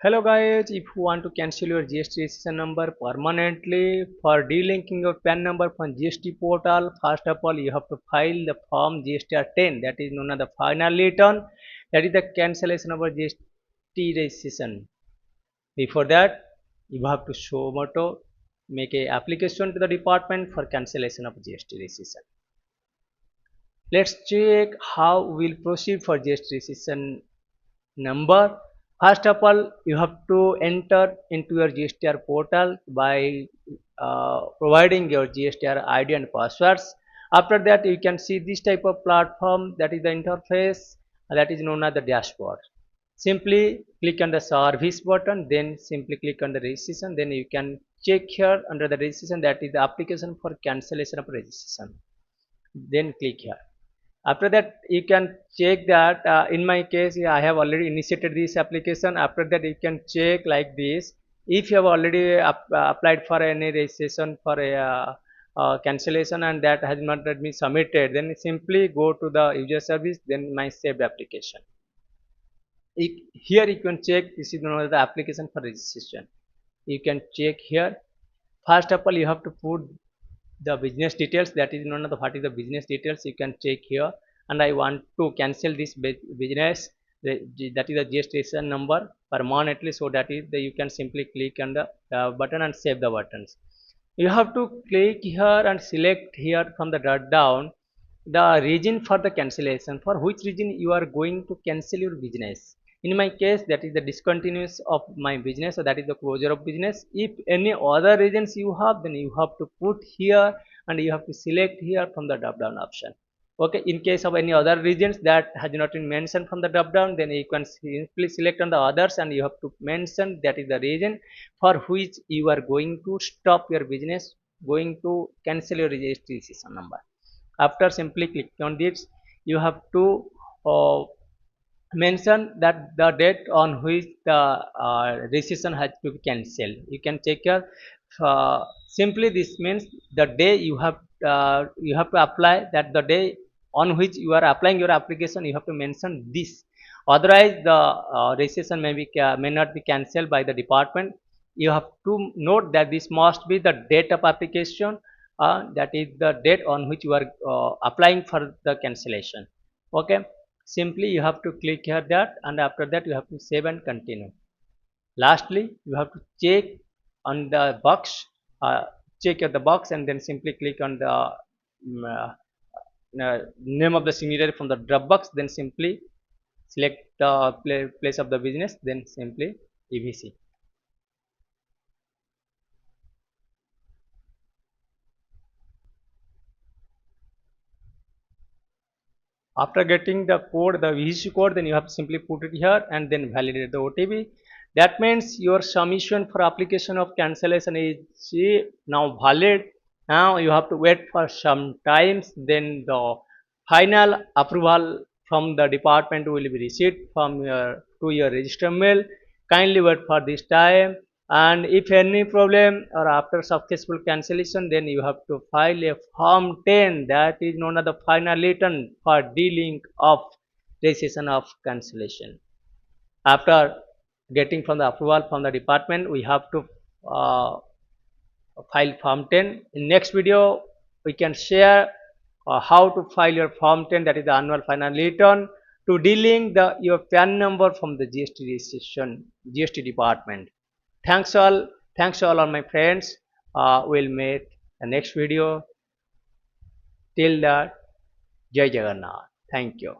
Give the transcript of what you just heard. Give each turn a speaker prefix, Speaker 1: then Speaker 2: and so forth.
Speaker 1: Hello guys, if you want to cancel your GST registration number permanently for delinking your PAN number from GST portal, first of all you have to file the form GSTR 10, that is known as the final return, that is the cancellation of our GST registration. Before that, you have to show motto, make a application to the department for cancellation of GST registration. Let's check how we'll proceed for GST registration number. First of all, you have to enter into your GSTR portal by providing your GSTR ID and passwords. After that, you can see this type of platform, that is the interface, that is known as the dashboard. Simply click on the service button, then simply click on the registration, then you can check here under the registration, that is the application for cancellation of registration. Then click here. After that you can check that in my case I have already initiated this application. After that you can check like this. If you have already applied for any registration for a cancellation and that has not been submitted, then simply go to the user service, then my saved application. Here you can check, this is known as the application for registration. You can check here. First of all you have to put the business details, that is known as what is the business details. You can check here, and I want to cancel this business, that is the registration number permanently, so that is you can simply click on the button and save the buttons. You have to click here and select here from the drop down the region for the cancellation, for which region you are going to cancel your business. In my case, that is the discontinuous of my business, so that is the closure of business. If any other reasons you have, then you have to put here and you have to select here from the drop down option. Okay, in case of any other regions that has not been mentioned from the drop down, then you can simply select on the others and you have to mention that is the region for which you are going to stop your business, going to cancel your registration number. After simply click on this, you have to uh, mention that the date on which the registration has to be cancelled. You can check here. Simply this means the day you have to apply, that the day on which you are applying your application, you have to mention this. Otherwise the registration may not be cancelled by the department. You have to note that this must be the date of application, that is the date on which you are applying for the cancellation. Okay, simply you have to click here that, and after that you have to save and continue. Lastly you have to check on the box, check at the box and then simply click on the name of the signatory from the drop box, then simply select the place of the business, then simply EVC. After getting the code, the VC code, then you have to simply put it here and then validate the OTP. That means your submission for application of cancellation is now valid. Now you have to wait for some times, then the final approval from the department will be received from your to your register mail. Kindly wait for this time, and if any problem or after successful cancellation, then you have to file a form 10, that is known as the final return for dealing of registration of cancellation. After getting from the approval from the department, we have to file form 10. In next video we can share how to file your form 10, that is the annual final return, to dealing the your PAN number from the GST registration GST department. Thanks all my friends. We'll meet the next video. Till that, Jai Jagannath. Thank you.